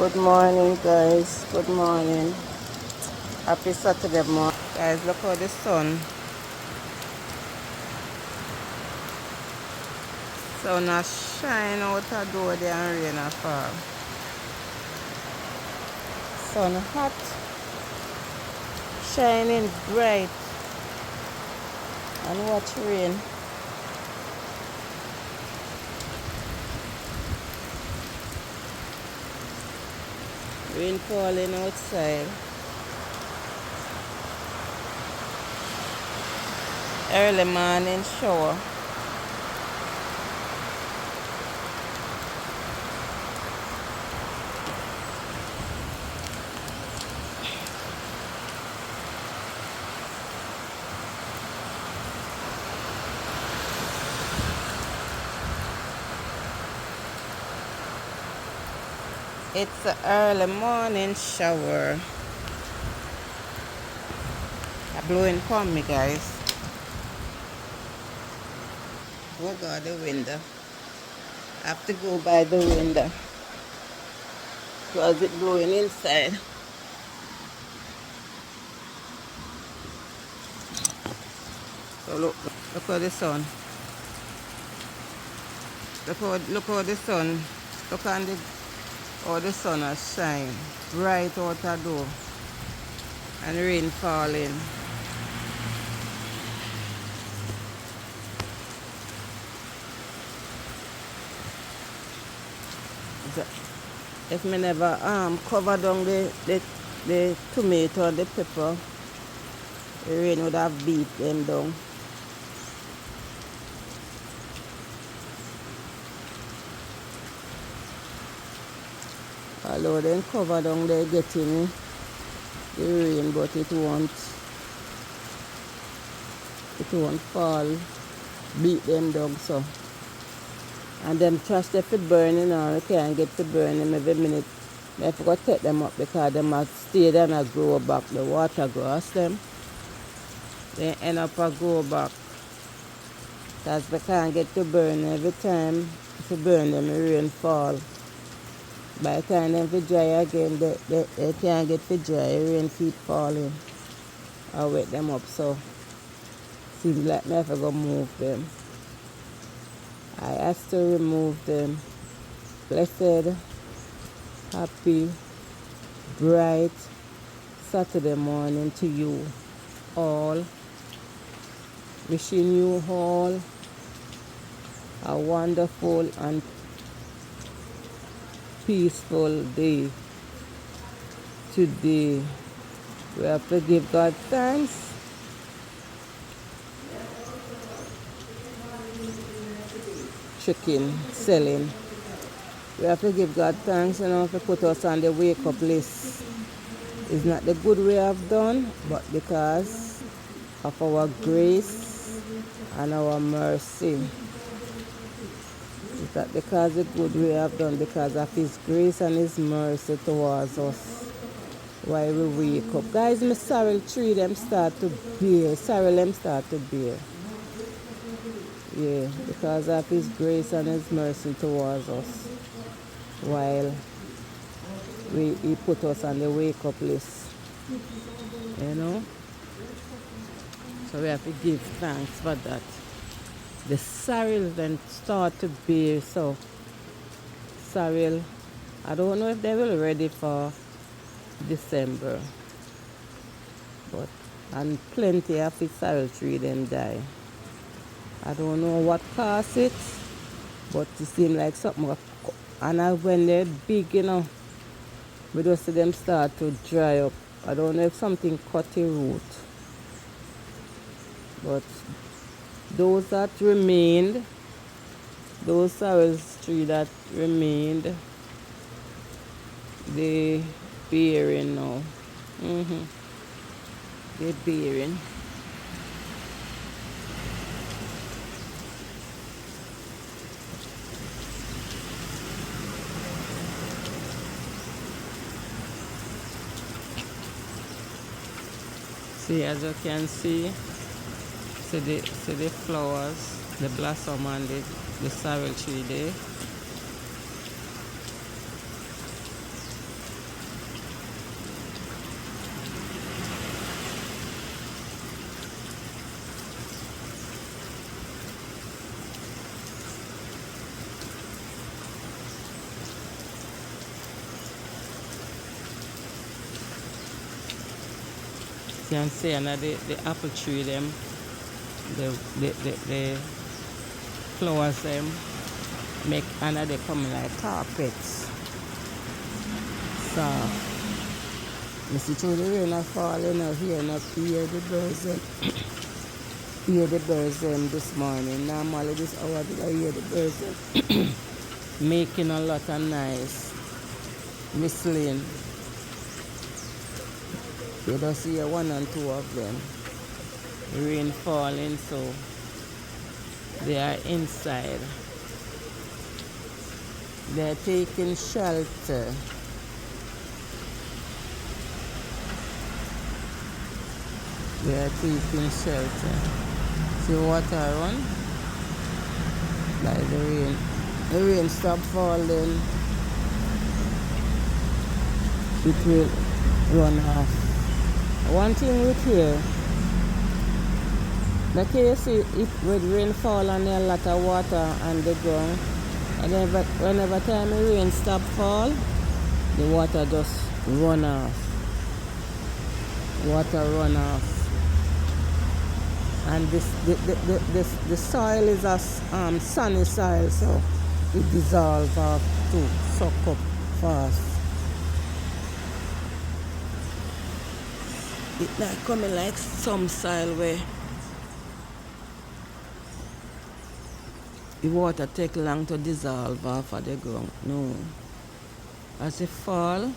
Good morning, guys. Good morning. Happy Saturday morning. Guys, look how the sun has shine out a door there and rain a fall. Sun hot, shining bright, and watch rain. Rain falling outside. Early morning shower. It's an early morning shower. Blowing from me, guys. Oh God, the window. I have to go by the window because it's blowing inside. So look how the sun. Look how the sun. Look on how the sun has shine bright out the door and rain falling. If me never cover down the tomato and the pepper, the rain would have beat them down. Although then cover down they getting the rain, but it won't fall, beat them down so. And them trash they fi burning or you can't get to burn them every minute. I forgot to take them up because them must stay there and grow back. The water grass them. They end up a grow back. Because they can't get to burn every time if you burn them the rain fall. By the time them fi dry again, they can't get to dry, the rain keep falling. I wet them up so seems like me have to go move them. I have to remove them. Blessed, happy, bright Saturday morning to you all. Wishing you all a wonderful and peaceful day today. We have to give God thanks. Chicken selling. We have to give God thanks, to put us on the wake up list. It's not the good we have done, but because of our grace and our mercy. It's not because of the good we have done, because of His grace and His mercy towards us. Why we wake up. Guys, my sorrel tree them start to bear. Sorrel them start to bear. Yeah, because of His grace and His mercy towards us. While He put us on the wake up list. So we have to give thanks for that. The sorrel then start to bear. So sorrel, I don't know if they will ready for December. And plenty of the sorrel tree then die. I don't know what caused it, but it seems like something. And when they're big, we just see them start to dry up. I don't know if something cut the root. But those that remained, those sorrel trees that remained, they bearing now. They're bearing. See, as you can see the flowers, the blossom and the sorrel tree there. can see under the apple tree them, the flowers them make under they come like carpets. So I see through the rain are falling out here and I hear the birds them. Hear the birds them this morning. Normally this hour did I hear the birds them making a lot of noise, whistling. You don't see one and two of them. Rain falling, so they are inside. They're taking shelter. They're taking shelter. See water run? Like the rain. The rain stop falling. It will run off. One thing with here, like you see, it with rain fall and there a lot of water on the ground, and then whenever time the rain stop fall, the water just run off. Water run off. And the soil is a sunny soil, so it dissolves off too, suck up fast. It's not coming like some soil where the water take long to dissolve off of the ground. No. As it fall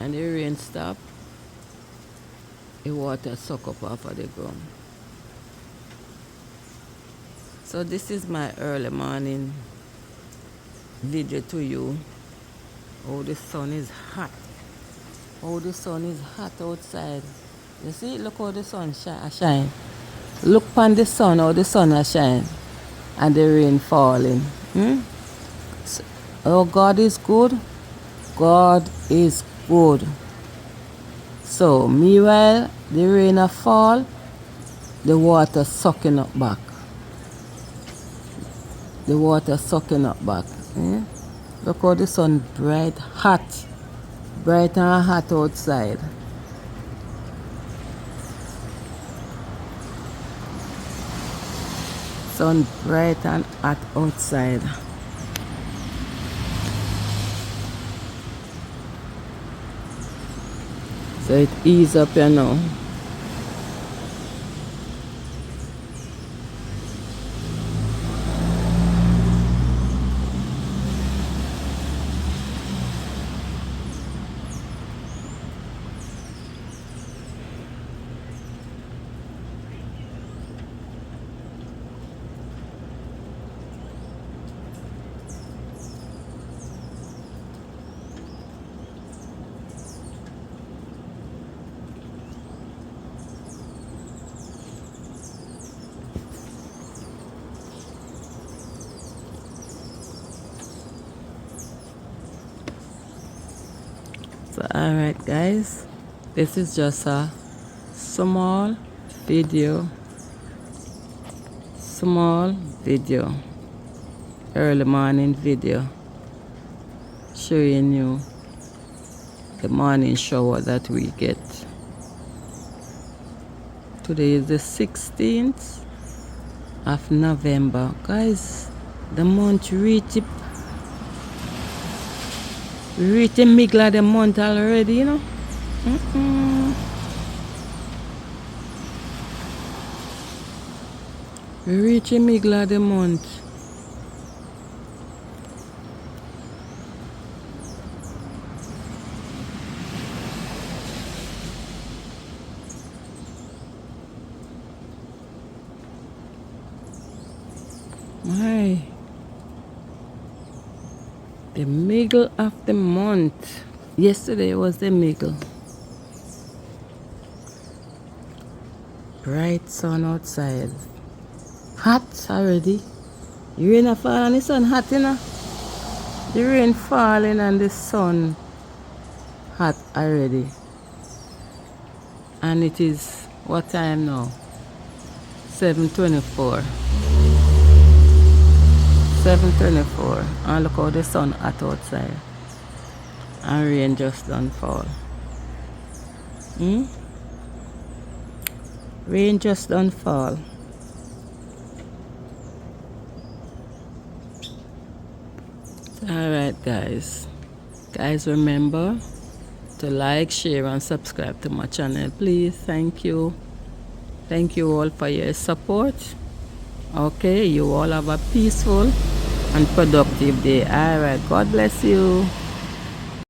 and the rain stop, the water suck up off of the ground. So this is my early morning video to you. Oh, the sun is hot. Oh, the sun is hot outside. You see, look how the sun shine. Look upon the sun, how the sun shine. And the rain falling. Oh, God is good. God is good. So, meanwhile, the rain fall, the water sucking up back. The water sucking up back. Look how the sun bright, hot. Bright and hot outside. Sun bright and hot outside. So it ease up here now. So alright guys, this is just a small video, early morning video showing you the morning shower that we get. Today is the 16th of November. Guys, the month reached the middle of the month already, you know. We reach the middle of the month. My, the middle of the month. Yesterday was the middle. Bright sun outside. Hot already. The rain fall and the sun hot, you know. The rain falling and the sun hot already. And it is, what time now? 7:24. 7:24. And look how the sun hot outside. And rain just done fall. Rain just don't fall. Alright guys. Guys, remember to like, share and subscribe to my channel, please. Thank you. Thank you all for your support. Okay, you all have a peaceful and productive day. Alright, God bless you.